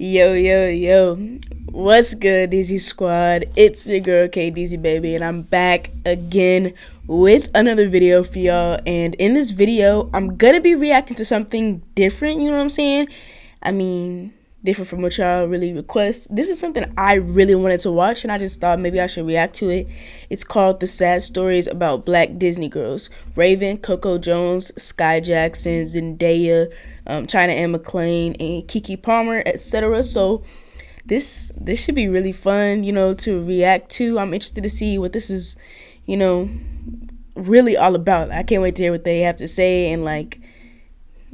Yo, yo, yo. What's good, DZ Squad? It's your girl, KDZ Baby, and I'm back again with another video for y'all. And in this video, I'm gonna be reacting to something different, you know what I'm saying? I mean, different from what y'all really request. This is something I really wanted to watch, and I just thought maybe I should react to it. It's called The Sad Stories About Black Disney Girls. Raven, Coco Jones, Sky Jackson, Zendaya, China Anne McClain, and Keke Palmer, etc. So this should be really fun, to react to. I'm interested to see what this is, really all about. I can't wait to hear what they have to say, and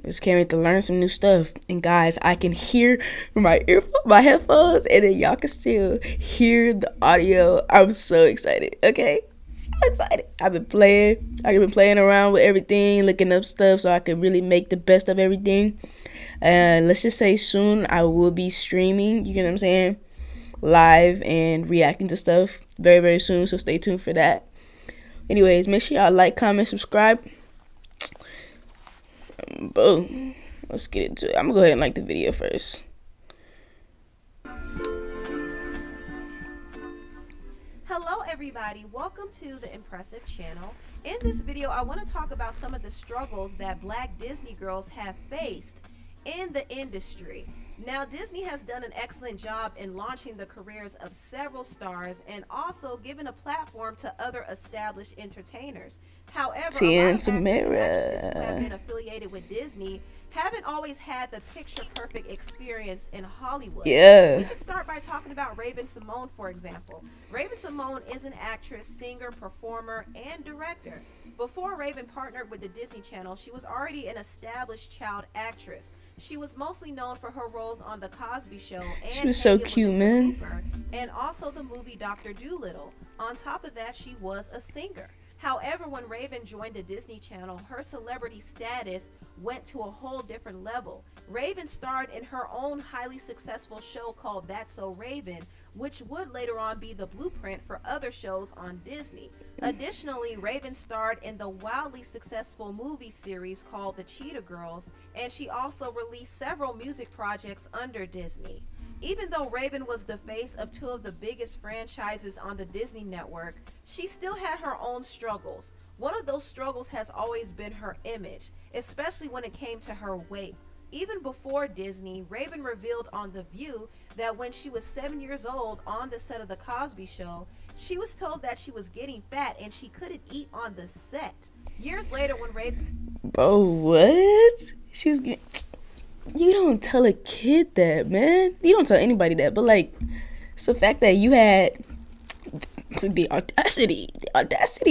just can't wait to learn some new stuff. And guys, I can hear my headphones, and then y'all can still hear the audio. I'm so excited. Okay, so excited. I've been playing around with everything, looking up stuff so I can really make the best of everything. And let's just say soon I will be streaming, you know what I'm saying, live and reacting to stuff very, very soon. So stay tuned for that. Anyways, make sure y'all like, comment, subscribe. Boom. Let's get into it. I'm gonna go ahead and like the video first. Hello everybody, welcome to the Impressive channel. In this video I want to talk about some of the struggles that Black Disney girls have faced in the industry. Now, Disney has done an excellent job in launching the careers of several stars and also giving a platform to other established entertainers. However, a lot of actors and actresses who have been affiliated with Disney haven't always had the picture-perfect experience in Hollywood. Yeah. We could start by talking about Raven-Symoné, for example. Raven-Symoné is an actress, singer, performer, and director. Before Raven partnered with the Disney Channel, she was already an established child actress. She was mostly known for her roles on The Cosby Show and she was so cute, man. Cooper, and also the movie Dr. Dolittle. On top of that, she was a singer. However, when Raven joined the Disney Channel, her celebrity status went to a whole different level. Raven starred in her own highly successful show called That's So Raven, which would later on be the blueprint for other shows on Disney. Additionally, Raven starred in the wildly successful movie series called The Cheetah Girls, and she also released several music projects under Disney. Even though Raven was the face of two of the biggest franchises on the Disney network, she still had her own struggles. One of those struggles has always been her image, especially when it came to her weight. Even before Disney, Raven revealed on The View that when she was 7 years old on the set of The Cosby Show, she was told that she was getting fat and she couldn't eat on the set. Years later when Raven... Bro, what? She's getting... You don't tell a kid that, man. You don't tell anybody that. But, it's the fact that you had the audacity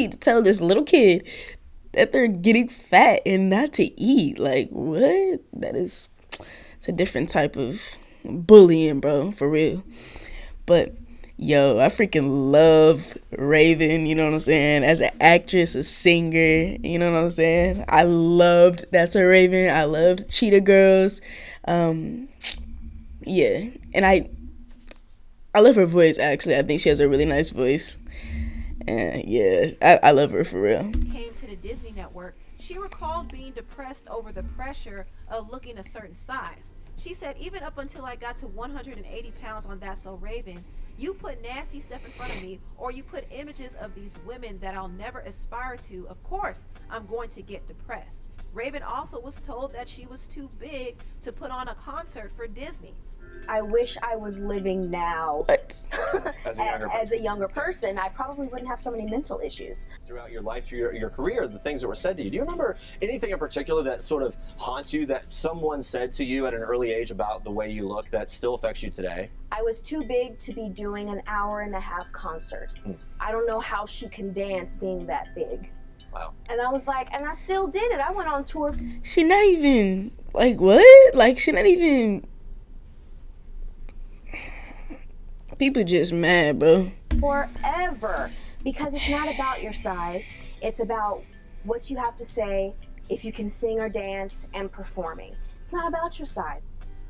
to tell this little kid that they're getting fat and not to eat. Like, what? It's a different type of bullying, bro, for real. But, yo, I freaking love Raven, you know what I'm saying? As an actress, a singer, you know what I'm saying? I loved That's So Raven. I loved Cheetah Girls. Yeah. And I love her voice, actually. I think she has a really nice voice. And, yeah, I love her for real. Came to the Disney network, she recalled being depressed over the pressure of looking a certain size. She said, even up until I got to 180 pounds on That's So Raven, you put nasty stuff in front of me, or you put images of these women that I'll never aspire to, of course, I'm going to get depressed. Raven also was told that she was too big to put on a concert for Disney. I wish I was living now. What? As a younger person, I probably wouldn't have so many mental issues. Throughout your life, your career, the things that were said to you, do you remember anything in particular that sort of haunts you, that someone said to you at an early age about the way you look that still affects you today? I was too big to be doing an 1.5-hour concert. I don't know how she can dance being that big. Wow. And I was like, and I still did it. I went on tour. She not even, what? She not even... People just mad, bro. Forever. Because it's not about your size. It's about what you have to say, if you can sing or dance, and performing. It's not about your size.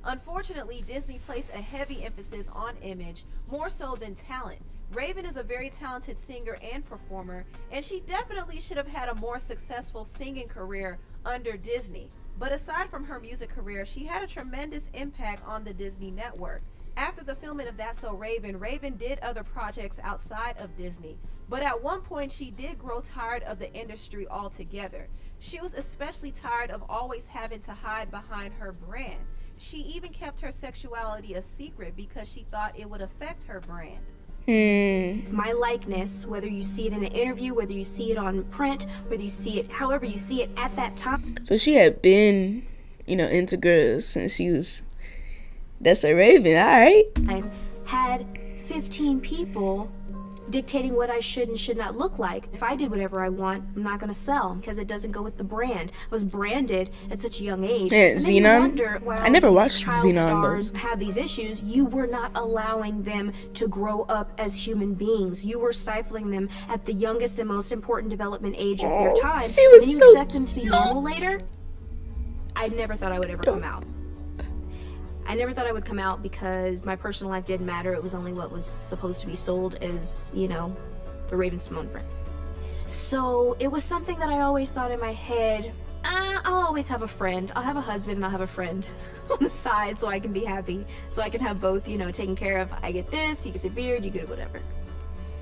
Unfortunately, Disney placed a heavy emphasis on image, more so than talent. Raven is a very talented singer and performer, and she definitely should have had a more successful singing career under Disney. But aside from her music career, she had a tremendous impact on the Disney network. After the filming of That's So Raven, Raven did other projects outside of Disney. But at one point, she did grow tired of the industry altogether. She was especially tired of always having to hide behind her brand. She even kept her sexuality a secret because she thought it would affect her brand. My likeness, whether you see it in an interview, whether you see it on print, whether you see it, however you see it at that time. So she had been, into girls since she was, That's a Raven, all right. I had 15 people dictating what I should and should not look like. If I did whatever I want, I'm not going to sell because it doesn't go with the brand. I was branded at such a young age. Yeah, Xenon. I never watched Xenon stars though. Have these issues. You were not allowing them to grow up as human beings. You were stifling them at the youngest and most important development age of their time. She was then you so expect them to be normal later. I never thought I would ever come out. I never thought I would come out because my personal life didn't matter. It was only what was supposed to be sold as, the Raven-Symoné brand. So it was something that I always thought in my head, I'll always have a friend. I'll have a husband and I'll have a friend on the side so I can be happy. So I can have both, taken care of. I get this, you get the beard, you get whatever.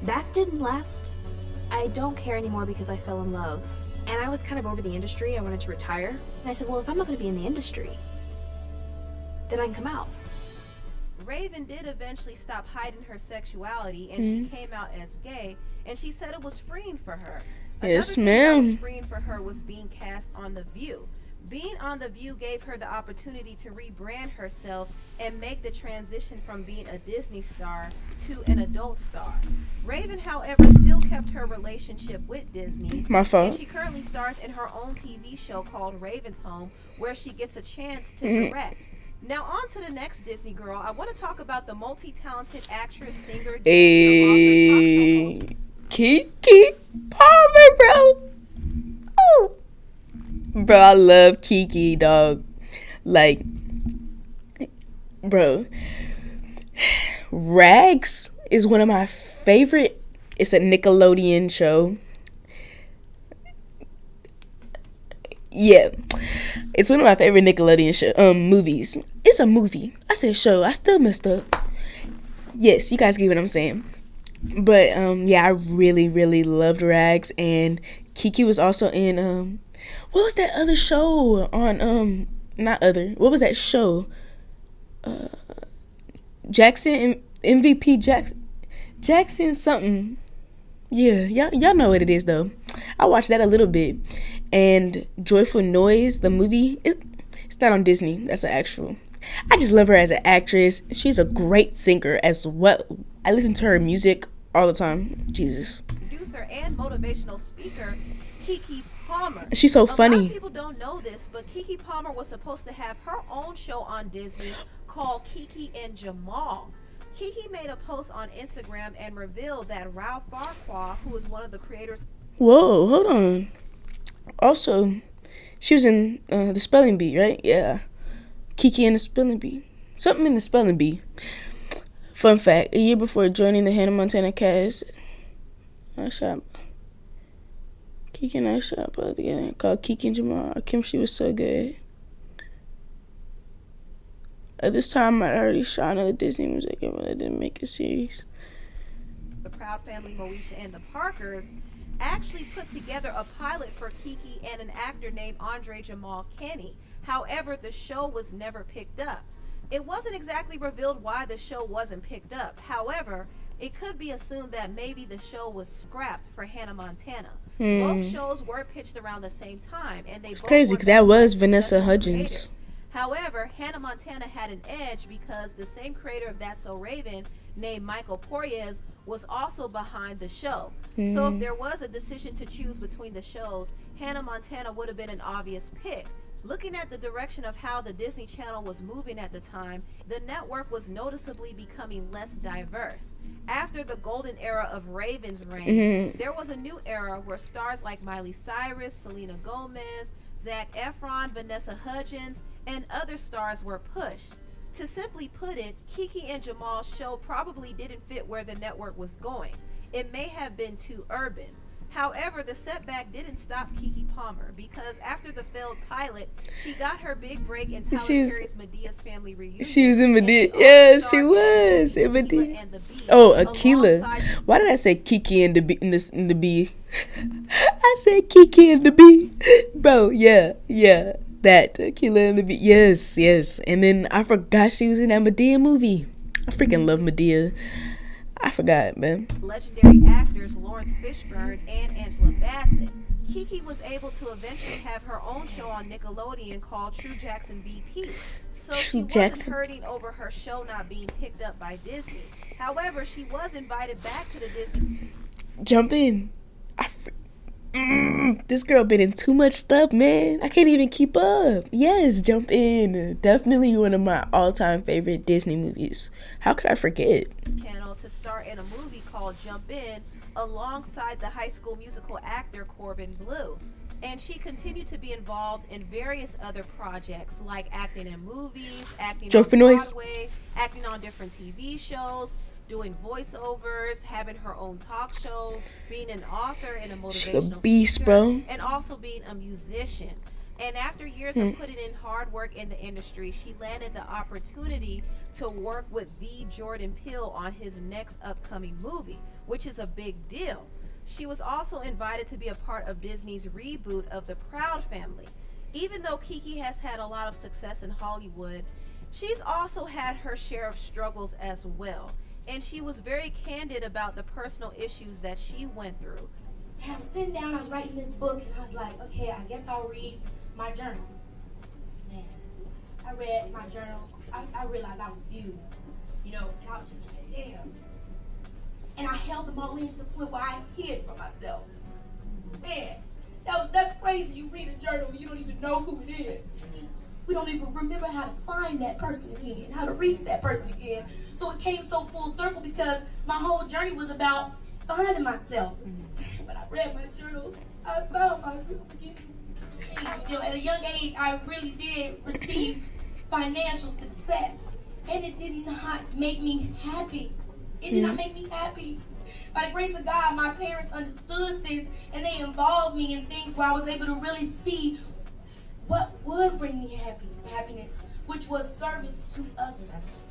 That didn't last. I don't care anymore because I fell in love. And I was kind of over the industry. I wanted to retire. And I said, well, if I'm not going to be in the industry, then I can come out. Raven did eventually stop hiding her sexuality, and she came out as gay, and she said it was freeing for her. Yes, Another thing that was ma'am. freeing for her was being cast on The View. Being on The View gave her the opportunity to rebrand herself and make the transition from being a Disney star to an adult star. Raven, however, still kept her relationship with Disney. My fault. And she currently stars in her own TV show called Raven's Home, where she gets a chance to direct. Now on to the next Disney girl. I want to talk about the multi-talented actress, singer, dancer, author, talk show host. Keke Palmer, bro. Ooh. Bro, I love Keke, dog. Like, bro, Rags is one of my favorite. It's a Nickelodeon show. Yeah, it's one of my favorite Nickelodeon movies. It's a movie. I said show. I still messed up. Yes, you guys get what I'm saying. But yeah, I really, really loved Rags, and Keke was also in what was that other show on what was that show? Jackson MVP Jackson something. Yeah, y'all know what it is though. I watched that a little bit. And Joyful Noise, the movie, it's not on Disney. That's an actual. I just love her as an actress. She's a great singer as well. I listen to her music all the time. Jesus. Producer and motivational speaker, Keke Palmer. She's so funny. A lot of people don't know this, but Keke Palmer was supposed to have her own show on Disney called Keke and Jamal. Keke made a post on Instagram and revealed that Ralph Farquhar, who is one of the creators. Whoa, hold on. Also, she was in the Spelling Bee, right? Yeah. Keke and the Spelling Bee. Something in the Spelling Bee. Fun fact, a year before joining the Hannah Montana cast, Keke and I shot put together called Keke and Jamal. Our chemistry was so good. At this time, I'd already shot another Disney music, but I didn't make a series. The Proud Family, Moesha, and the Parkers actually put together a pilot for Keke and an actor named Andre Jamal Kenny. However, the show was never picked up. It wasn't exactly revealed why the show wasn't picked up. However, it could be assumed that maybe the show was scrapped for Hannah Montana. Both shows were pitched around the same time, and it's crazy because that was Vanessa Hudgens. Creators. However, Hannah Montana had an edge because the same creator of That's So Raven, named Michael Porriez, was also behind the show. So if there was a decision to choose between the shows, Hannah Montana would have been an obvious pick. Looking at the direction of how the Disney Channel was moving at the time, the network was noticeably becoming less diverse. After the golden era of Raven's reign, there was a new era where stars like Miley Cyrus, Selena Gomez, Zac Efron, Vanessa Hudgens, and other stars were pushed. To simply put it, Keke and Jamal's show probably didn't fit where the network was going. It may have been too urban. However, the setback didn't stop Keke Palmer because after the failed pilot, she got her big break in Tyler Perry's Medea's Family Reunion. She was in Medea. Yeah, she was in Medea. Oh, Aquila. Why did I say Kiki and the Bee in the Bee? I said Kiki and the Bee. Bro, yeah. That Aquila and the Bee. Yes. And then I forgot she was in that Medea movie. I freaking love Medea. I forgot, man. Legendary actors Lawrence Fishburne and Angela Bassett. Keke was able to eventually have her own show on Nickelodeon called True Jackson VP. So she wasn't hurting over her show not being picked up by Disney. However, she was invited back to the Disney. Jump in. This girl been in too much stuff, man. I can't even keep up. Yes, Jump In. Definitely one of my all-time favorite Disney movies. How could I forget? Channel to star in a movie called Jump In alongside the High School Musical actor Corbin Bleu. And she continued to be involved in various other projects like acting in movies, acting on Broadway, acting on different TV shows, doing voiceovers, having her own talk show, being an author and a motivational speaker, and also being a musician. And after years of putting in hard work in the industry, she landed the opportunity to work with the Jordan Peele on his next upcoming movie, which is a big deal. She was also invited to be a part of Disney's reboot of the Proud Family. Even though Keke has had a lot of success in Hollywood, she's also had her share of struggles as well. And she was very candid about the personal issues that she went through. I was sitting down, I was writing this book, and I was like, okay, I guess I'll read my journal. Man, I read my journal. I realized I was abused, and I was just like, damn. And I held them all in to the point where I hid from myself. Man, that's crazy. You read a journal and you don't even know who it is. We don't even remember how to find that person again, how to reach that person again. So it came so full circle because my whole journey was about finding myself. When I read my journals, I found myself again. And, at a young age, I really did receive financial success, and it did not make me happy. It did not make me happy. By the grace of God, my parents understood this, and they involved me in things where I was able to really see what would bring me happiness, which was service to others.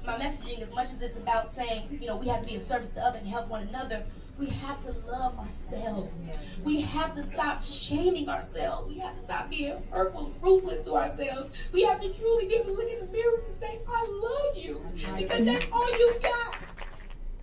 My messaging, as much as it's about saying, we have to be of service to others and help one another, we have to love ourselves. We have to stop shaming ourselves. We have to stop being hurtful and ruthless to ourselves. We have to truly be able to look in the mirror and say, I love you, because that's all you got.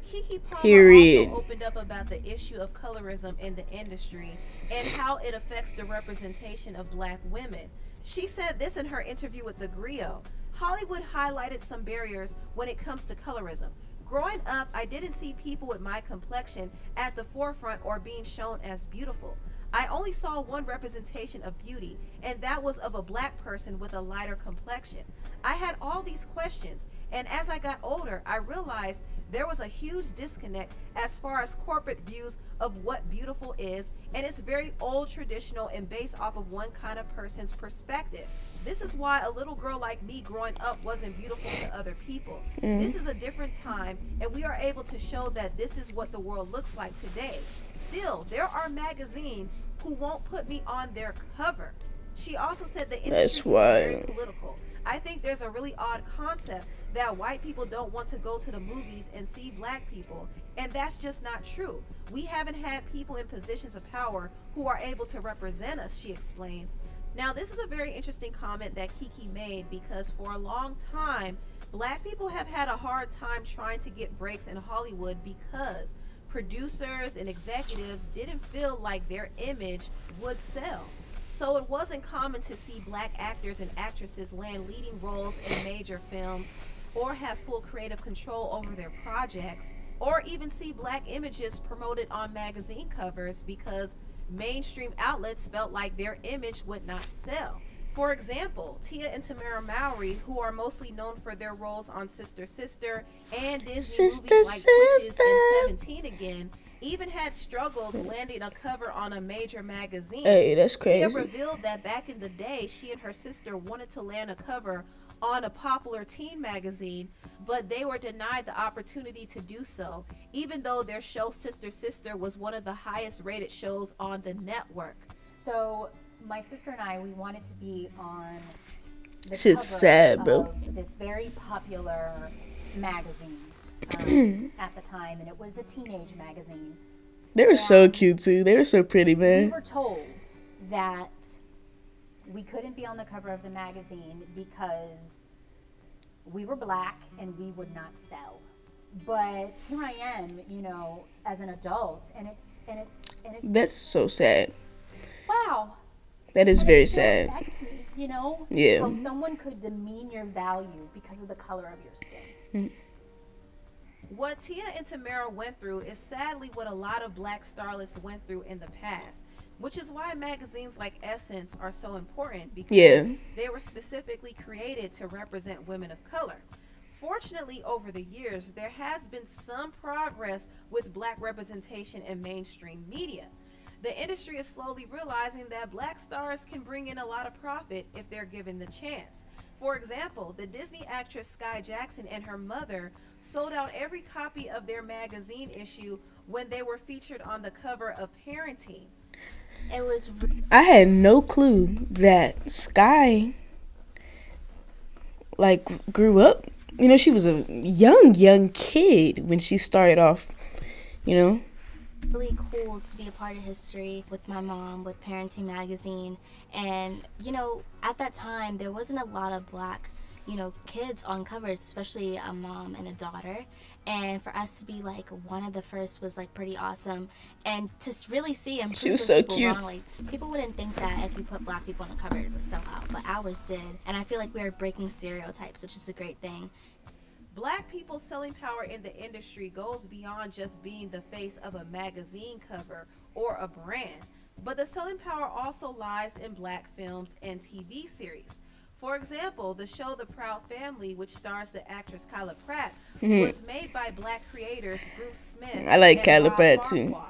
Keke Palmer also opened up about the issue of colorism in the industry and how it affects the representation of Black women. She said this in her interview with The Griot. Hollywood highlighted some barriers when it comes to colorism. Growing up, I didn't see people with my complexion at the forefront or being shown as beautiful. I only saw one representation of beauty, and that was of a Black person with a lighter complexion. I had all these questions, and as I got older, I realized there was a huge disconnect as far as corporate views of what beautiful is, and it's very old, traditional, and based off of one kind of person's perspective. This is why a little girl like me growing up wasn't beautiful to other people. This is a different time, and we are able to show that this is what the world looks like today. Still, there are magazines who won't put me on their cover. She also said the industry is very political. I think there's a really odd concept that white people don't want to go to the movies and see Black people, and that's just not true. We haven't had people in positions of power who are able to represent us, she explains. Now, this is a very interesting comment that Keke made because for a long time, Black people have had a hard time trying to get breaks in Hollywood because producers and executives didn't feel like their image would sell. So it wasn't common to see Black actors and actresses land leading roles in major films or have full creative control over their projects, or even see Black images promoted on magazine covers because mainstream outlets felt like their image would not sell. For example, Tia and Tamera Mowry, who are mostly known for their roles on Sister Sister and Disney movies like Twitches and 17 Again, even had struggles landing a cover on a major magazine. Hey, that's crazy. Tia revealed that back in the day, she and her sister wanted to land a cover on a popular teen magazine, but they were denied the opportunity to do so, even though their show Sister Sister was one of the highest rated shows on the network. So my sister and I, we wanted to be on the Shit's cover sad, bro. of this very popular magazine at the time, and it was a teenage magazine. They were so cute too. They were so pretty, man. We were told that we couldn't be on the cover of the magazine because we were black and we would not sell. But here I am, you know, as an adult, and it's That's so sad. wow. That is But very it still sad. affects me, you know? Yeah. How someone could demean your value because of the color of your skin. What Tia and Tamera went through is sadly what a lot of black starlets went through in the past, which is why magazines like Essence are so important, because they were specifically created to represent women of color. Fortunately, over the years, there has been some progress with black representation in mainstream media. The industry is slowly realizing that black stars can bring in a lot of profit if they're given the chance. For example, the Disney actress Sky Jackson and her mother sold out every copy of their magazine issue when they were featured on the cover of Parenting. It was I had no clue that Sky like grew up. You know, she was a young kid when she started off, you know. really cool to be a part of history with my mom, with Parenting magazine. And, you know, at that time, there wasn't a lot of black, you know, kids on covers, especially a mom and a daughter. And for us to be like one of the first was like pretty awesome. And to really see and She was prove so people cute. wrong, like, people wouldn't think that if you put black people on the cover, it would sell out, but ours did. And I feel like we are breaking stereotypes, which is a great thing. Black people's selling power in the industry goes beyond just being the face of a magazine cover or a brand, but the selling power also lies in black films and TV series. For example, the show The Proud Family, which stars the actress Kyla Pratt, was made by black creators Bruce Smith I like and Kyla Rob Pratt, too. Farquhar.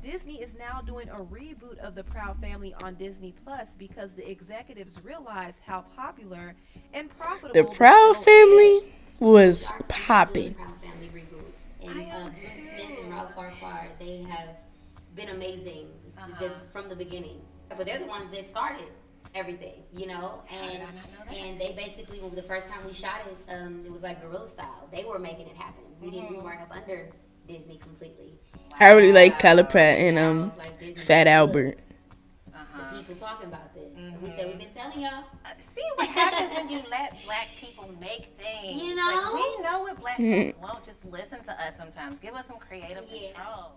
Disney is now doing a reboot of The Proud Family on Disney Plus because the executives realized how popular and profitable The Proud show Family is. was Doing popping. Proud Family reboot. And Bruce Smith and Rob Farquhar, they have been amazing just from the beginning. But they're the ones that started everything, you know? And they basically, the first time we shot it, it was like guerrilla style. They were making it happen. We weren't up under Disney completely. I really like Kyla Pratt and Now it's like Disney Fat said, Albert. "Look, the people talking about this. We said we've been telling y'all. See what happens when you let black people make things. You know? Like, we know what black folks won't. Just listen to us sometimes. Give us some creative Yeah. control.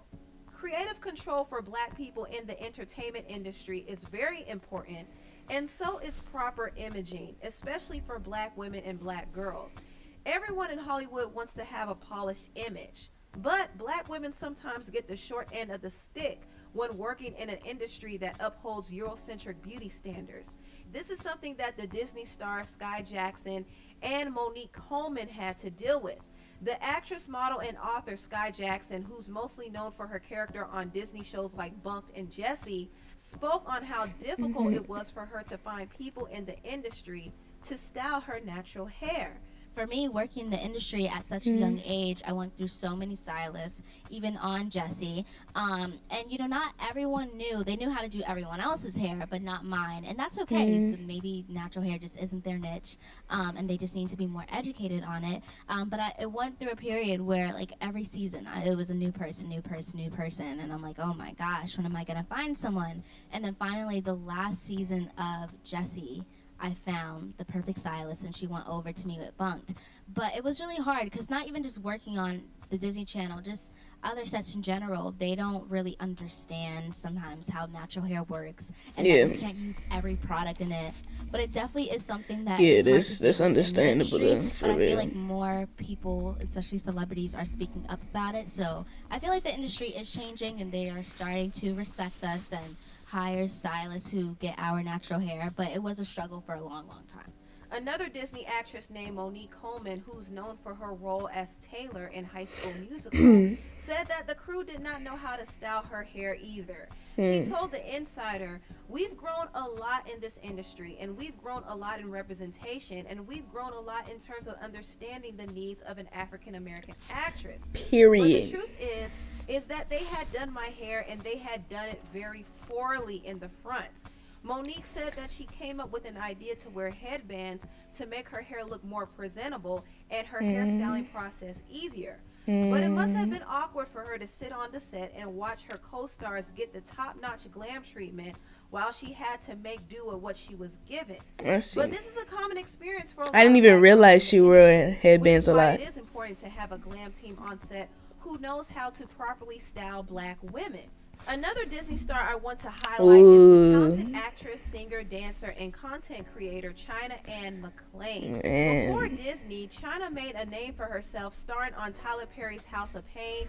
Creative control for black people in the entertainment industry is very important, and so is proper imaging, especially for black women and black girls. Everyone in Hollywood wants to have a polished image, but black women sometimes get the short end of the stick when working in an industry that upholds Eurocentric beauty standards. This is something that the Disney stars Sky Jackson and Monique Coleman had to deal with. The actress, model, and author Sky Jackson, who's mostly known for her character on Disney shows like Bunked and Jessie, spoke on how difficult it was for her to find people in the industry to style her natural hair. For me, working in the industry at such a young age, I went through so many stylists, even on Jessie. And, you know, not everyone knew. They knew how to do everyone else's hair, but not mine. And that's okay. So maybe natural hair just isn't their niche, and they just need to be more educated on it. But it went through a period where, like, every season, it was a new person. And I'm like, oh, my gosh, when am I going to find someone? And then finally, the last season of Jessie, I found the perfect stylist, and she went over to me with Bunked. But it was really hard because not even just working on the Disney Channel, just other sets in general, they don't really understand sometimes how natural hair works, and that you can't use every product in it. But it definitely is something that that's understandable though, for but I real. feel like more people, especially celebrities, are speaking up about it. So I feel like the industry is changing, and they are starting to respect us and hire stylists who get our natural hair, but it was a struggle for a long time. Another Disney actress named Monique Coleman, who's known for her role as Taylor in High School Musical, said that the crew did not know how to style her hair either. She told The Insider, "We've grown a lot in this industry, and we've grown a lot in representation, and we've grown a lot in terms of understanding the needs of an African-American actress. Period. But the truth is that they had done my hair, and they had done it very poorly in the front." Monique said that she came up with an idea to wear headbands to make her hair look more presentable and her hairstyling process easier. But it must have been awkward for her to sit on the set and watch her co-stars get the top-notch glam treatment while she had to make do with what she was given. I see. But this is a common experience for a lot I didn't of even black realize girls she in the wore industry, headbands a which is why lot. it is important to have a glam team on set who knows how to properly style black women. Another Disney star I want to highlight is the talented actress, singer, dancer, and content creator China Anne McClain. Before Disney, China made a name for herself starring on Tyler Perry's House of Pain.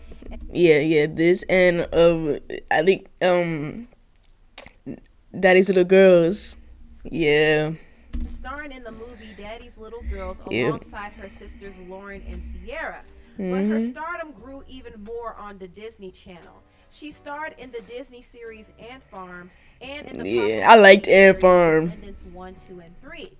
Yeah, this and I think Daddy's Little Girls. Yeah. Starring in the movie Daddy's Little Girls alongside her sisters Lauren and Sierra. But her stardom grew even more on the Disney Channel. She starred in the Disney series Ant Farm and in the I liked Ant Farm. Descendants 1, 2, and 3.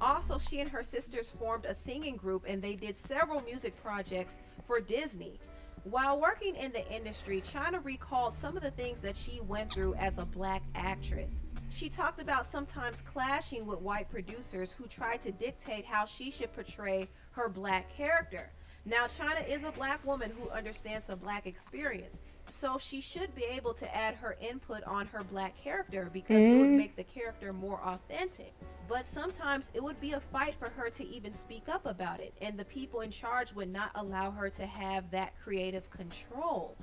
Also, she and her sisters formed a singing group, and they did several music projects for Disney. While working in the industry, China recalled some of the things that she went through as a black actress. She talked about sometimes clashing with white producers who tried to dictate how she should portray her black character. Now, China is a black woman who understands the black experience, so she should be able to add her input on her black character because it would make the character more authentic. But sometimes it would be a fight for her to even speak up about it, and the people in charge would not allow her to have that creative control.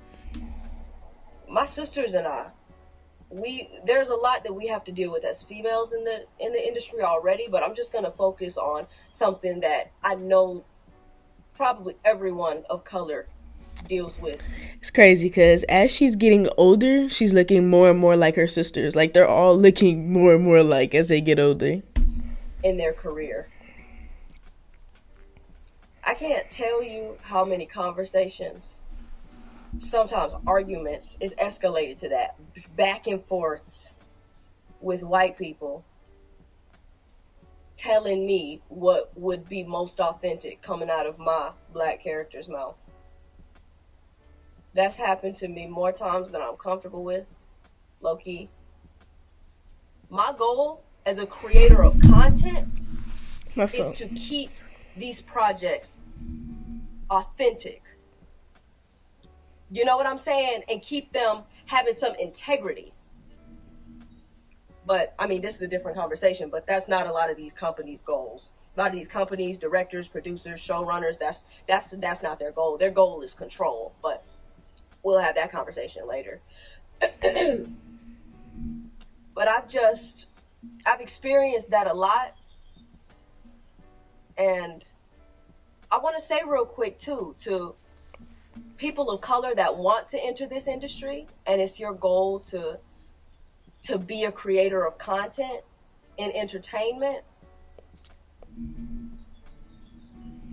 My sisters and I, there's a lot that we have to deal with as females in the industry already, but I'm just going to focus on something that I know probably everyone of color deals with. It's crazy because as she's getting older, she's looking more and more like her sisters. Like, they're all looking more and more alike as they get older in their career. I can't tell you how many conversations, sometimes arguments, is escalated to that, back and forth with white people telling me what would be most authentic coming out of my black character's mouth. That's happened to me more times than I'm comfortable with, low-key. My goal as a creator of content is to keep these projects authentic. You know what I'm saying? And keep them having some integrity. But, I mean, this is a different conversation, but that's not a lot of these companies' goals. A lot of these companies, directors, producers, showrunners, that's not their goal. Their goal is control, but we'll have that conversation later. But I've experienced that a lot. And I want to say real quick, too, to people of color that want to enter this industry, and it's your goal to be a creator of content in entertainment.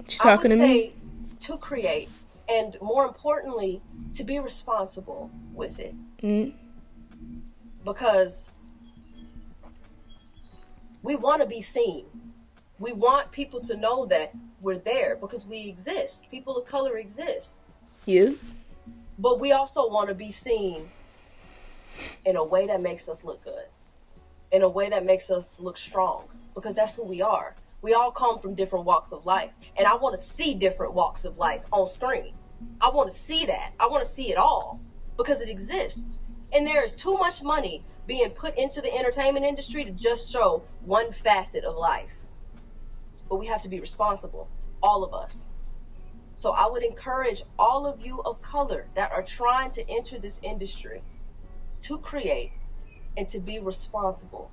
She's talking to me. To create, and more importantly, to be responsible with it. Because we want to be seen. We want people to know that we're there because we exist. People of color exist. Yeah. But we also want to be seen in a way that makes us look good, in a way that makes us look strong, because that's who we are. We all come from different walks of life, and I want to see different walks of life on screen. I want to see that. I want to see it all because it exists. And there is too much money being put into the entertainment industry to just show one facet of life. But we have to be responsible, all of us. So I would encourage all of you of color that are trying to enter this industry to create and to be responsible.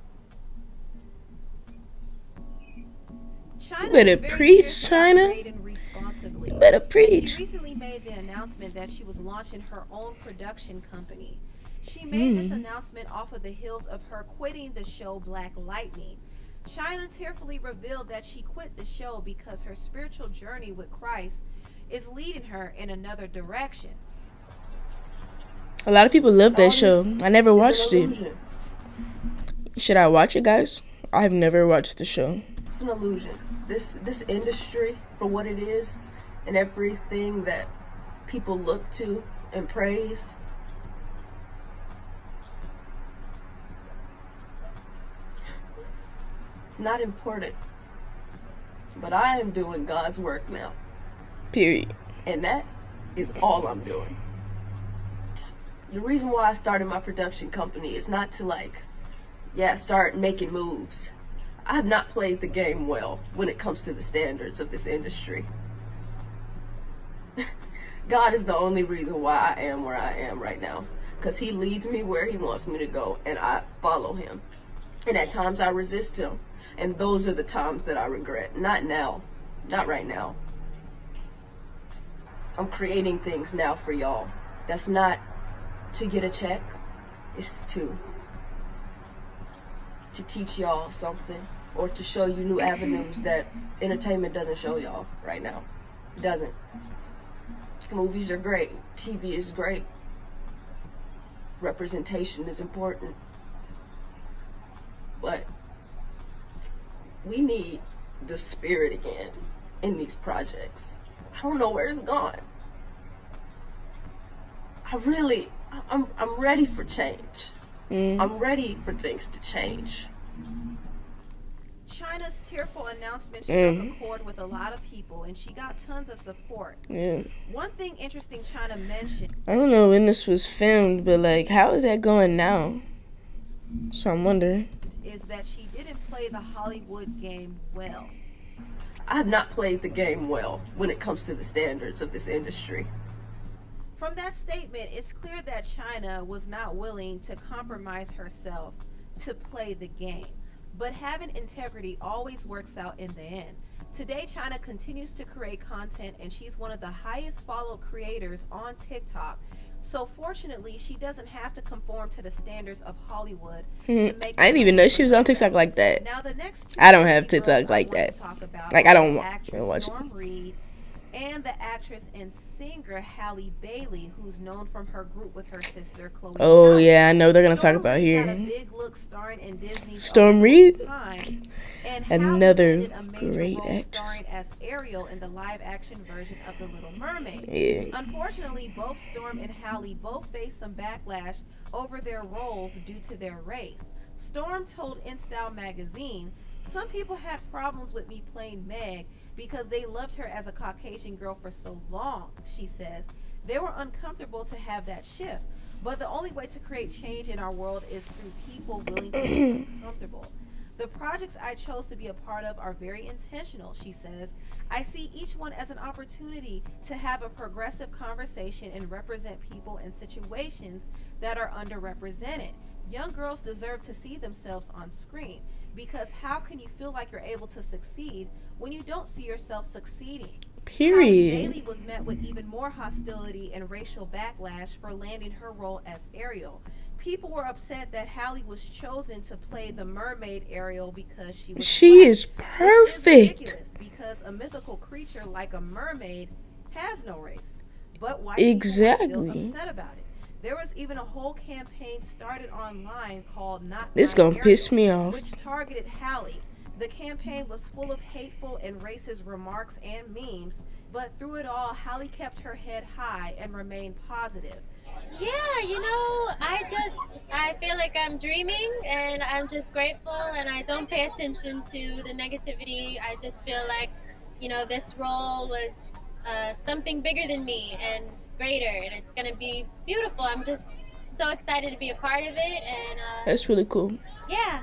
China better preach, China. Responsibly. You better preach. She recently made the announcement that she was launching her own production company. She made this announcement off of the heels of her quitting the show Black Lightning. China tearfully revealed that she quit the show because her spiritual journey with Christ is leading her in another direction. A lot of people love that show. I never is watched an it. illusion. Should I watch it, guys? I've never watched the show. It's an illusion. This industry, for what it is, and everything that people look to and praise, it's not important. But I am doing God's work now. Period. And that is all I'm doing. The reason why I started my production company is not to start making moves. I have not played the game well when it comes to the standards of this industry. God is the only reason why I am where I am right now. Because he leads me where he wants me to go, and I follow him. And at times I resist him. And those are the times that I regret. Not now. Not right now. I'm creating things now for y'all. That's not to get a check. It's to teach y'all something, or to show you new avenues that entertainment doesn't show y'all right now. It doesn't. Movies are great. TV is great. Representation is important. But we need the spirit again in these projects. I don't know where it's gone. I'm ready for change. I'm ready for things to change. China's tearful announcement struck a chord with a lot of people, and she got tons of support. Yeah. One thing interesting China mentioned, I don't know when this was filmed, but how is that going now? So I'm wondering. is that she didn't play the Hollywood game well. I have not played the game well when it comes to the standards of this industry. From that statement, it's clear that China was not willing to compromise herself to play the game. But having integrity always works out in the end. Today, China continues to create content, and she's one of the highest followed creators on TikTok. So fortunately, she doesn't have to conform to the standards of Hollywood to make. I didn't even know she was on TikTok like that. Now, the next two I don't have Disney TikTok girls like I want that. to talk about I don't are the watch actress it. Storm Reed and the actress and singer Halle Bailey, who's known from her group with her sister Chloe. Oh Brown. yeah, I know they're gonna talk Storm about Reed here. got a big look starring in Disney's Storm Own Reed? Time, and Another Halle landed a major great role actress. starring as Ariel in the live-action version of The Little Mermaid. Yeah. Unfortunately, both Storm and Halle both faced some backlash over their roles due to their race. Storm told InStyle magazine, "Some people had problems with me playing Meg because they loved her as a Caucasian girl for so long," she says. "They were uncomfortable to have that shift. But the only way to create change in our world is through people willing to be uncomfortable. The projects I chose to be a part of are very intentional," she says. "I see each one as an opportunity to have a progressive conversation and represent people and situations that are underrepresented. Young girls deserve to see themselves on screen, because how can you feel like you're able to succeed when you don't see yourself succeeding?" Period. Halle Bailey was met with even more hostility and racial backlash for landing her role as Ariel. People were upset that Halle was chosen to play the mermaid Ariel because she was She black, is which perfect. is ridiculous because a mythical creature like a mermaid has no race. But white people are still Exactly. upset about it. There was even a whole campaign started online called Not This My gonna piss Ariel, me off. which targeted Halle. The campaign was full of hateful and racist remarks and memes, but through it all, Halle kept her head high and remained positive. Yeah, I feel like I'm dreaming and I'm just grateful and I don't pay attention to the negativity. I just feel like, this role was something bigger than me and greater, and it's going to be beautiful. I'm just so excited to be a part of it, and That's really cool. yeah.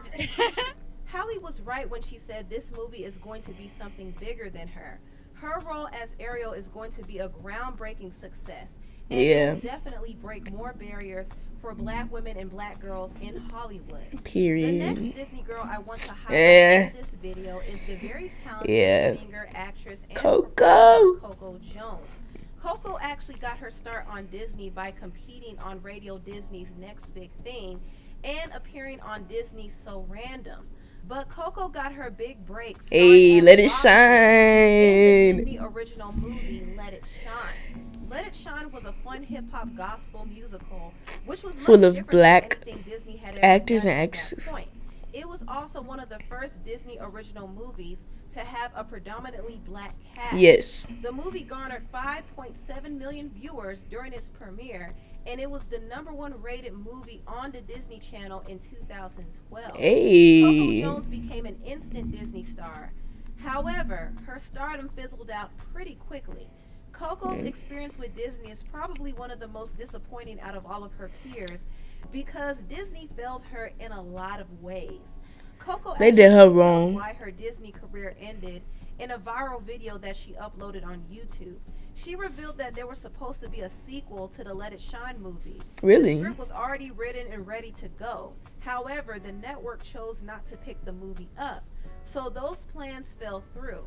Halle was right when she said this movie is going to be something bigger than her. Her role as Ariel is going to be a groundbreaking success, and it will definitely break more barriers for black women and black girls in Hollywood. Period. The next Disney girl I want to highlight in this video is the very talented singer, actress, and performer Coco Jones. Coco actually got her start on Disney by competing on Radio Disney's Next Big Thing and appearing on Disney's So Random. But Coco got her big break. Hey, let it Roxy in the shine. Disney original movie Let It Shine. Let It Shine was a fun hip-hop gospel musical, which was much Full of different black than anything Disney had ever actors done and at that actresses. point. It was also one of the first Disney original movies to have a predominantly black cast. Yes. The movie garnered 5.7 million viewers during its premiere, and it was the #1 rated movie on the Disney Channel in 2012. Hey. Coco Jones became an instant Disney star. However, her stardom fizzled out pretty quickly. Coco's experience with Disney is probably one of the most disappointing out of all of her peers because Disney failed her in a lot of ways. Coco They did her actually told wrong. why her Disney career ended in a viral video that she uploaded on YouTube. She revealed that there was supposed to be a sequel to the Let It Shine movie. Really? The script was already written and ready to go. However, the network chose not to pick the movie up, so those plans fell through.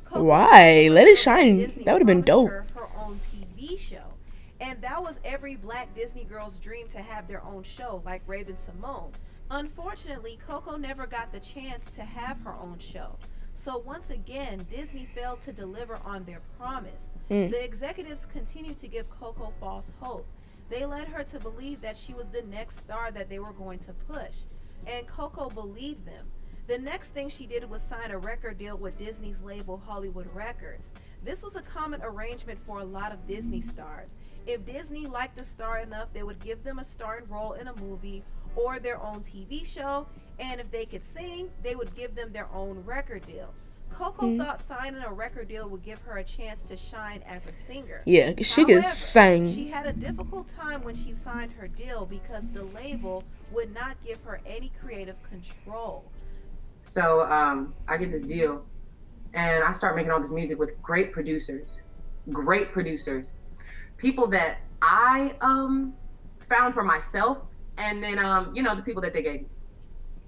Coco Why? Let It Shine. Disney That would have been promised dope. her own TV show. And that was every black Disney girl's dream, to have their own show like Raven-Symoné. Unfortunately, Coco never got the chance to have her own show. So once again, Disney failed to deliver on their promise. The executives continued to give Coco false hope. They led her to believe that she was the next star that they were going to push. And Coco believed them. The next thing she did was sign a record deal with Disney's label Hollywood Records. This was a common arrangement for a lot of Disney stars. If Disney liked a star enough, they would give them a starring role in a movie or their own TV show, and if they could sing, they would give them their own record deal. Coco thought signing a record deal would give her a chance to shine as a singer. Yeah, 'cause she could sing. She had a difficult time when she signed her deal because the label would not give her any creative control. So I get this deal, and I start making all this music with great producers, people that I found for myself, and then the people that they gave me.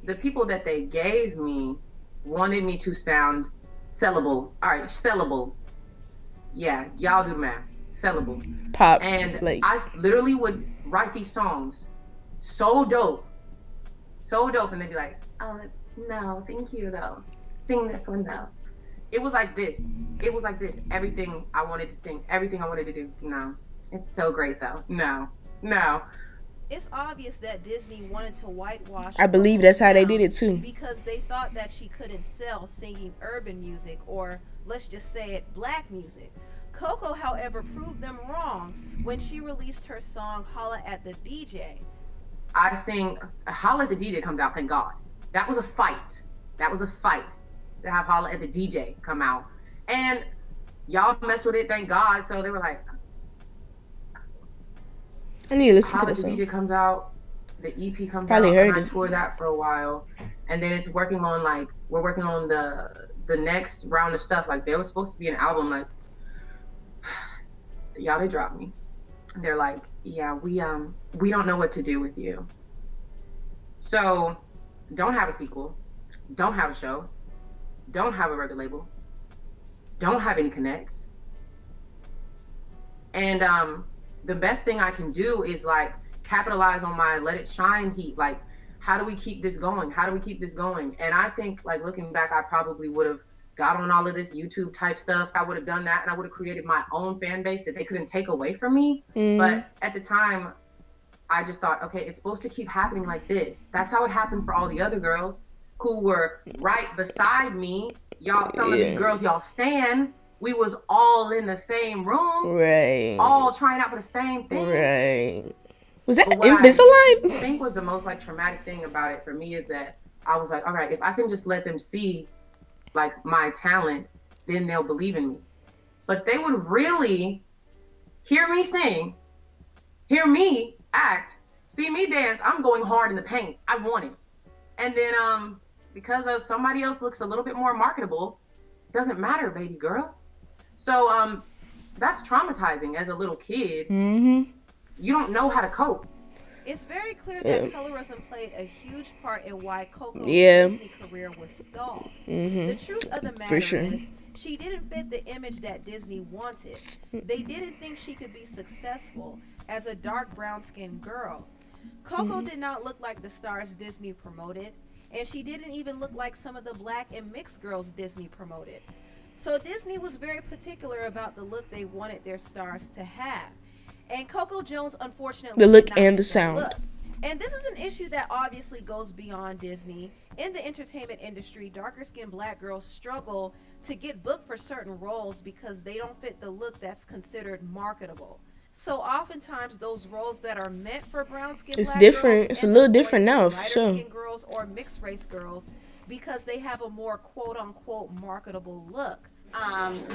The people that they gave me wanted me to sound sellable. All right, sellable. Yeah, y'all do the math. Sellable. Pop. And like, I literally would write these songs so dope, and they'd be like, "Oh, no, thank you though. Sing this one though." It was like this. Everything I wanted to sing, everything I wanted to do. No, it's so great though. No. It's obvious that Disney wanted to whitewash. I believe that's how they did it too. Because they thought that she couldn't sell singing urban music, or let's just say it, black music. Coco, however, proved them wrong when she released her song "Holla at the DJ." I sing "Holla at the DJ" comes out. Thank God. That was a fight. To have "Holla at the DJ" come out, and y'all messed with it. Thank God. So they were like, I need to listen "Holla to at the this DJ" comes out. The EP comes Probably out. heard and I it. toured that for a while, and then we're working on the next round of stuff. Like, there was supposed to be an album. Like, y'all, they dropped me. They're like, "Yeah, we don't know what to do with you. So, don't have a sequel, don't have a show, don't have a record label, don't have any connects. And the best thing I can do is like capitalize on my Let It Shine heat. Like, how do we keep this going? And I think, like, looking back, I probably would have got on all of this YouTube type stuff. I would have done that, and I would have created my own fan base that they couldn't take away from me. But at the time, I just thought, okay, it's supposed to keep happening like this. That's how it happened for all the other girls who were right beside me. Y'all, some of these girls y'all stan, we was all in the same rooms, right, all trying out for the same thing. Right. Was that Invisalign? Invisalign? I think was the most like traumatic thing about it for me is that I was like, all right, if I can just let them see like my talent, then they'll believe in me. But they would really hear me sing, hear me act, see me dance. I'm going hard in the paint. I want it. And then because of somebody else looks a little bit more marketable, doesn't matter, baby girl. So that's traumatizing as a little kid. You don't know how to cope. It's very clear that colorism played a huge part in why Coco's Yeah. Disney career was stalled. The truth of the matter is, she didn't fit the image that Disney wanted. They didn't think she could be successful as a dark brown-skinned girl. Coco did not look like the stars Disney promoted, and she didn't even look like some of the black and mixed girls Disney promoted. So Disney was very particular about the look they wanted their stars to have. And Coco Jones, unfortunately, The look did not and the get that sound. look. And this is an issue that obviously goes beyond Disney. In the entertainment industry, darker-skinned black girls struggle to get booked for certain roles because they don't fit the look that's considered marketable. So oftentimes those roles that are meant for brown-skinned It's black different. girls It's a end little up different going to now, for sure. lighter-skinned girls or mixed-race girls because they have a more quote-unquote marketable look.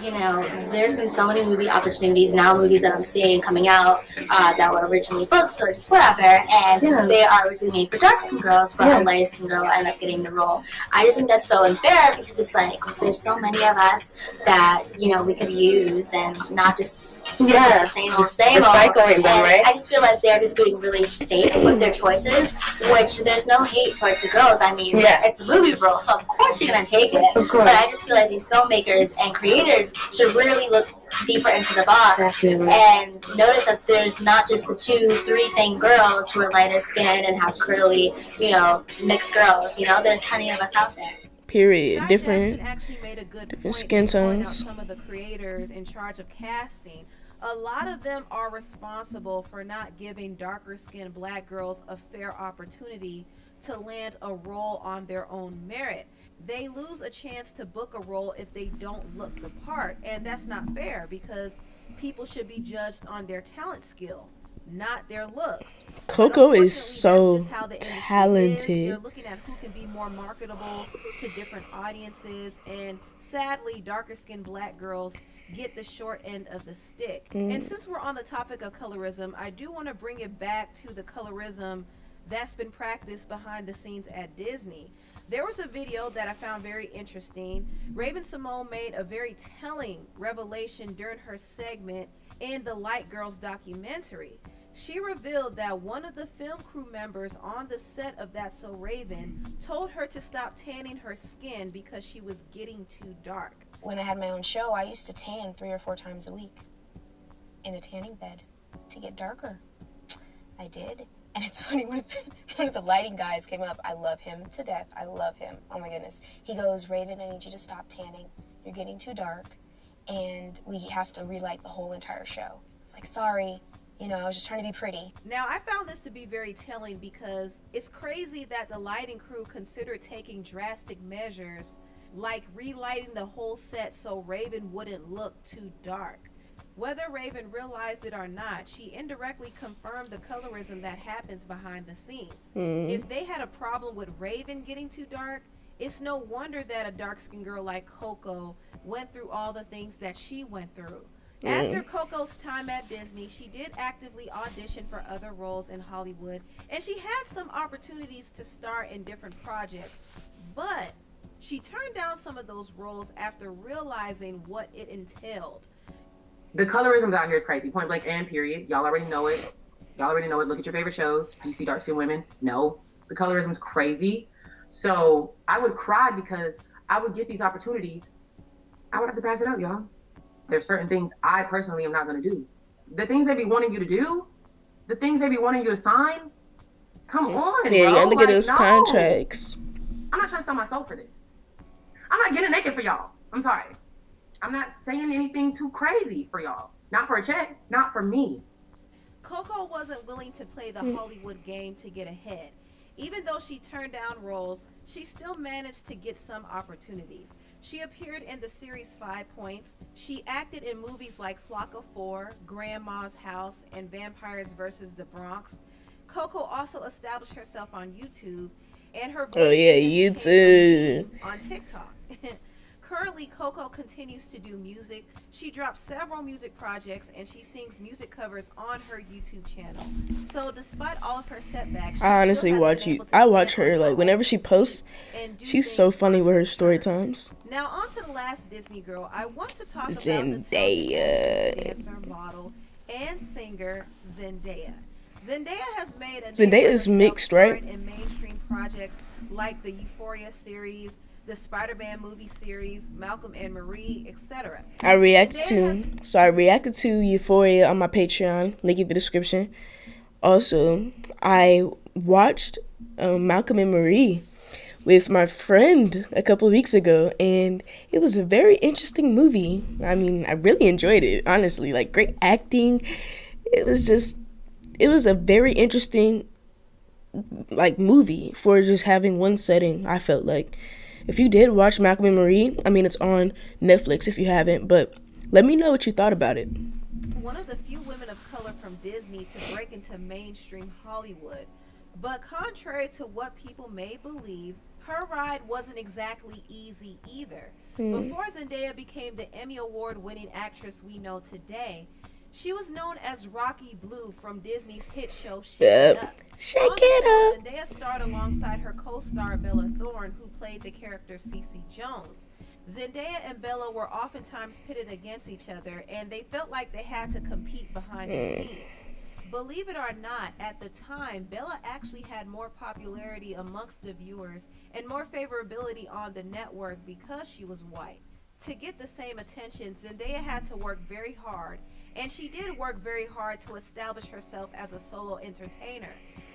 You know, there's been so many movie opportunities now, movies that I'm seeing coming out that were originally books or just whatever, and they are originally made for dark-skinned girls, but a light-skinned girl will end up getting the role. I just think that's so unfair because it's like there's so many of us that, you know, we could use and not just the same old, recycling them, right? I just feel like they're just being really safe with their choices, which there's no hate towards the girls. I mean, it's a movie role, so of course you're going to take it. But I just feel like these filmmakers and creators should really look deeper into the box and notice that there's not just the 2-3 same girls who are lighter skinned and have curly, you know, mixed girls. You know, there's plenty of us out there. Period. Scott Different Jackson actually made a good different point skin in pointing out tones. some of the creators in charge of casting. A lot of them are responsible for not giving darker skinned black girls a fair opportunity to land a role on their own merit. They lose a chance to book a role if they don't look the part, and that's not fair because people should be judged on their talent skill, not their looks. Coco is Unfortunately, so that's just how the industry is. talented. They're looking at who can be more marketable to different audiences, and sadly, darker skinned black girls get the short end of the stick. And since we're on the topic of colorism, I do want to bring it back to the colorism that's been practiced behind the scenes at Disney. There was a video that I found very interesting. Raven-Symoné made a very telling revelation during her segment in the Light Girls documentary. She revealed that one of the film crew members on the set of That's So Raven told her to stop tanning her skin because she was getting too dark. When I had my own show, I used to tan 3 or 4 times a week in a tanning bed to get darker. I did. And it's funny, one of the lighting guys came up. I love him to death. I love him. Oh my goodness. He goes, Raven, I need you to stop tanning. You're getting too dark, and we have to relight the whole entire show. It's like, sorry, you know, I was just trying to be pretty. Now, I found this to be very telling because it's crazy that the lighting crew considered taking drastic measures like relighting the whole set so Raven wouldn't look too dark. Whether Raven realized it or not, she indirectly confirmed the colorism that happens behind the scenes. If they had a problem with Raven getting too dark, it's no wonder that a dark-skinned girl like Coco went through all the things that she went through. After Coco's time at Disney, she did actively audition for other roles in Hollywood, and she had some opportunities to star in different projects, but she turned down some of those roles after realizing what it entailed. The colorism out here is crazy. Point blank and period. Y'all already know it. Look at your favorite shows. Do you see dark skinned women? No. The colorism's crazy. So I would cry because I would get these opportunities. I would have to pass it up, y'all. There's certain things I personally am not going to do. The things they be wanting you to do, the things they be wanting you to sign, come on, bro. Yeah, you gotta look at those no. contracts. I'm not trying to sell my soul for this. I'm not getting naked for y'all. I'm sorry. I'm not saying anything too crazy for y'all. Not for a check, not for me. Coco wasn't willing to play the Hollywood game to get ahead. Even though she turned down roles, she still managed to get some opportunities. She appeared in the series 5 Points. She acted in movies like Flock of Four, Grandma's House, and Vampires vs. the Bronx. Coco also established herself on YouTube, and her voice YouTube on TikTok. Currently, Coco continues to do music. She dropped several music projects and she sings music covers on her YouTube channel. So despite all of her setbacks, I honestly watch you. I watch her like whenever she posts. She's so funny with her story times. Now on to the last Disney girl. I want to talk about Zendaya. the dancer, model, and singer Zendaya. Zendaya has made a Zendaya is mixed, right? In mainstream projects like the Euphoria series, the Spider-Man movie series, Malcolm and Marie, etc. I reacted to Euphoria on my Patreon, link in the description. Also, I watched Malcolm and Marie, with my friend a couple of weeks ago, and it was a very interesting movie. I mean, I really enjoyed it, honestly. Like, great acting. It was a very interesting, like, movie for just having one setting, I felt like. If you did watch Malcolm and Marie, I mean, it's on Netflix if you haven't, but let me know what you thought about it. One of the few women of color from Disney to break into mainstream Hollywood. But contrary to what people may believe, her ride wasn't exactly easy either. Before Zendaya became the Emmy Award-winning actress we know today, she was known as Rocky Blue from Disney's hit show Shake It Up. Shake It Up. Zendaya starred alongside her co-star Bella Thorne, who played the character Keke Jones. Zendaya and Bella were oftentimes pitted against each other, and they felt like they had to compete behind the scenes. Believe it or not, at the time, Bella actually had more popularity amongst the viewers and more favorability on the network because she was white. To get the same attention, Zendaya had to work very hard, and she did work very hard to establish herself as a solo entertainer.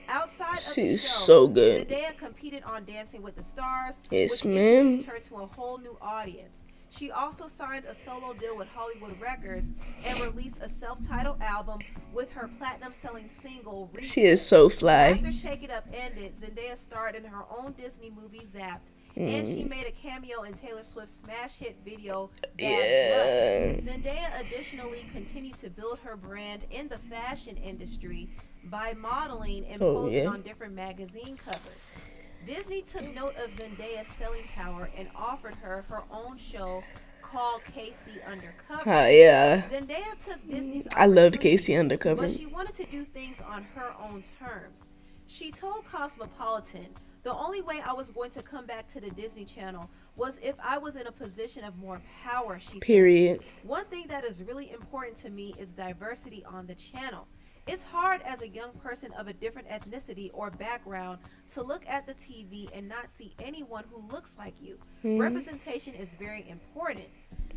Outside of the show, so good. Zendaya competed on Dancing with the Stars, Yes, which ma'am. introduced her to a whole new audience. She also signed a solo deal with Hollywood Records and released a self-titled album with her platinum-selling single, Replay. She is so fly. After Shake It Up ended, Zendaya starred in her own Disney movie, Zapped, and she made a cameo in Taylor Swift's smash hit video, Bad Blood. Zendaya additionally continued to build her brand in the fashion industry by modeling and posing on different magazine covers. Disney took note of Zendaya's selling power and offered her her own show called Keke Undercover. Zendaya took Disney's I loved opportunity, Keke Undercover. but she wanted to do things on her own terms. She told Cosmopolitan, "The only way I was going to come back to the Disney Channel was if I was in a position of more power," she Period. says. "One thing that is really important to me is diversity on the channel. It's hard as a young person of a different ethnicity or background to look at the TV and not see anyone who looks like you. Representation is very important."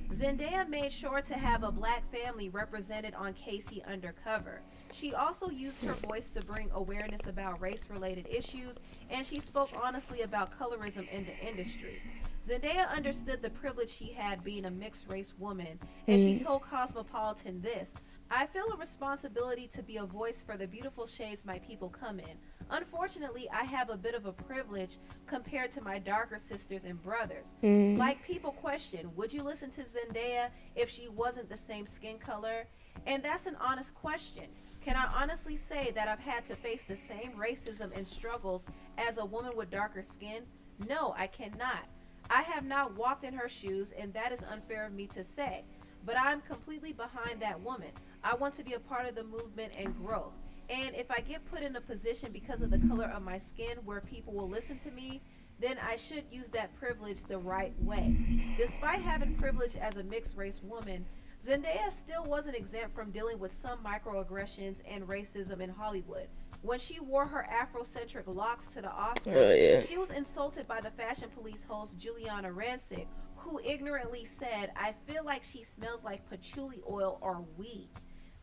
Zendaya made sure to have a black family represented on Keke Undercover. She also used her voice to bring awareness about race-related issues, and she spoke honestly about colorism in the industry. Zendaya understood the privilege she had being a mixed-race woman, and she told Cosmopolitan this: "I feel a responsibility to be a voice for the beautiful shades my people come in. Unfortunately, I have a bit of a privilege compared to my darker sisters and brothers. Like, people question, would you listen to Zendaya if she wasn't the same skin color? And that's an honest question. Can I honestly say that I've had to face the same racism and struggles as a woman with darker skin? No, I cannot. I have not walked in her shoes, and that is unfair of me to say. But I'm completely behind that woman. I want to be a part of the movement and growth. And if I get put in a position because of the color of my skin where people will listen to me, then I should use that privilege the right way." Despite having privilege as a mixed race woman, Zendaya still wasn't exempt from dealing with some microaggressions and racism in Hollywood. When she wore her Afrocentric locks to the Oscars, she was insulted by the Fashion Police host Juliana Rancic, who ignorantly said, "I feel like she smells like patchouli oil or weed."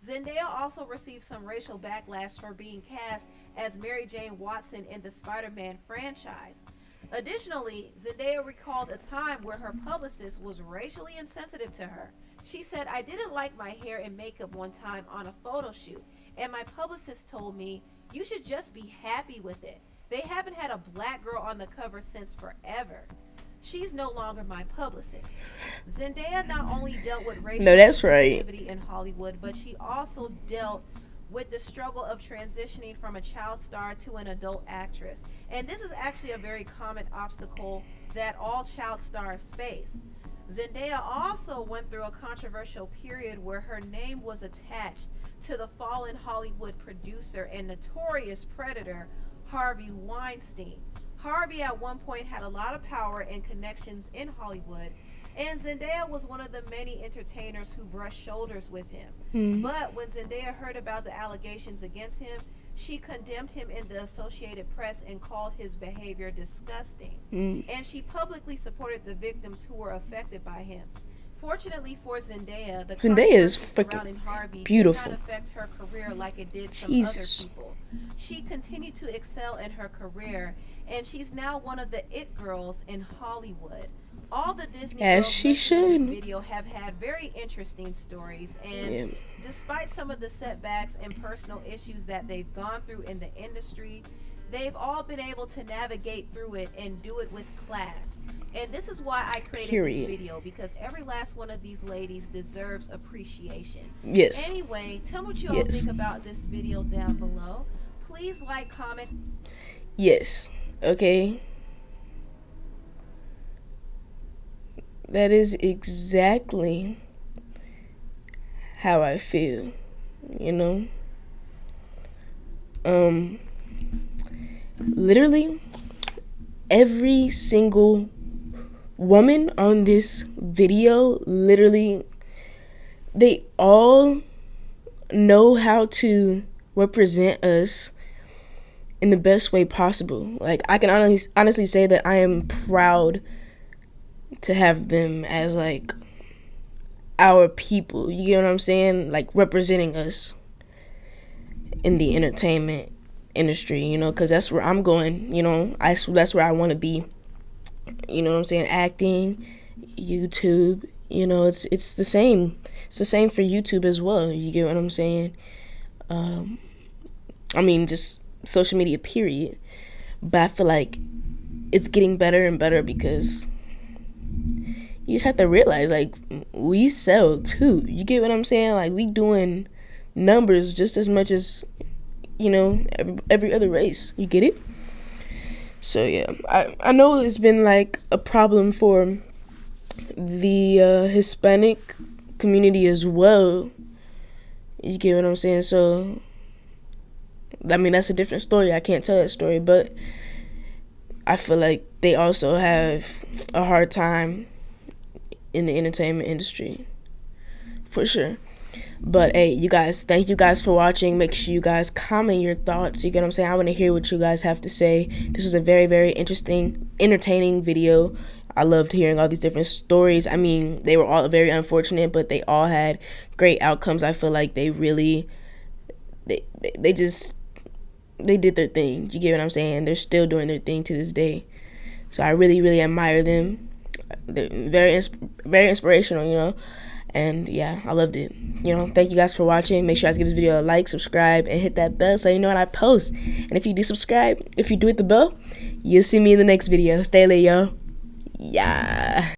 Zendaya also received some racial backlash for being cast as Mary Jane Watson in the Spider-Man franchise. Additionally, Zendaya recalled a time where her publicist was racially insensitive to her. She said, "I didn't like my hair and makeup one time on a photo shoot, and my publicist told me, you should just be happy with it. They haven't had a black girl on the cover since forever. She's no longer my publicist." Zendaya not only dealt with racial sensitivity in Hollywood, but she also dealt with the struggle of transitioning from a child star to an adult actress. And this is actually a very common obstacle that all child stars face. Zendaya also went through a controversial period where her name was attached to the fallen Hollywood producer and notorious predator Harvey Weinstein. Harvey at one point had a lot of power and connections in Hollywood, and Zendaya was one of the many entertainers who brushed shoulders with him. But when Zendaya heard about the allegations against him, she condemned him in the Associated Press and called his behavior disgusting. And she publicly supported the victims who were affected by him. Fortunately for Zendaya, the Zendaya is controversy freaking surrounding Harvey beautiful. did not affect her career like it did some Jesus. other people. She continued to excel in her career, and she's now one of the it girls in Hollywood. All the Disney As girls she mentioned in this should. video have had very interesting stories, and despite some of the setbacks and personal issues that they've gone through in the industry, they've all been able to navigate through it and do it with class. And this is why I created this video, because every last one of these ladies deserves appreciation. Yes. Anyway, tell me what you all think about this video down below. Please like, comment. Yes. Okay. That is exactly how I feel, you know? Literally every single woman on this video, literally, they all know how to represent us in the best way possible. Like, I can honestly say that I am proud to have them as, like, our people. You get what I'm saying? Like, representing us in the entertainment industry, you know, because that's where I'm going, you know. That's where I want to be. You know what I'm saying? Acting, YouTube, you know, it's the same. It's the same for YouTube as well. You get what I'm saying? I mean, just social media, period. But I feel like it's getting better and better because you just have to realize, like, we sell too. You get what I'm saying? Like, we doing numbers just as much as, you know, every other race. You get it? So yeah, I know it's been like a problem for the Hispanic community as well. You get what I'm saying? So I mean, that's a different story. I can't tell that story, but I feel like they also have a hard time in the entertainment industry, for sure. But hey, you guys, thank you guys for watching. Make sure you guys comment your thoughts. You get what I'm saying? I want to hear what you guys have to say. This was a very, very interesting, entertaining video. I loved hearing all these different stories. I mean, they were all very unfortunate, but they all had great outcomes. I feel like they really, they did their thing. You get what I'm saying? They're still doing their thing to this day. So I really, really admire them. They're very inspirational, you know. And yeah, I loved it. You know, thank you guys for watching. Make sure you guys give this video a like, subscribe, and hit that bell so you know when I post. And if you do subscribe, if you do hit the bell, you'll see me in the next video. Stay lit, yo. Yeah.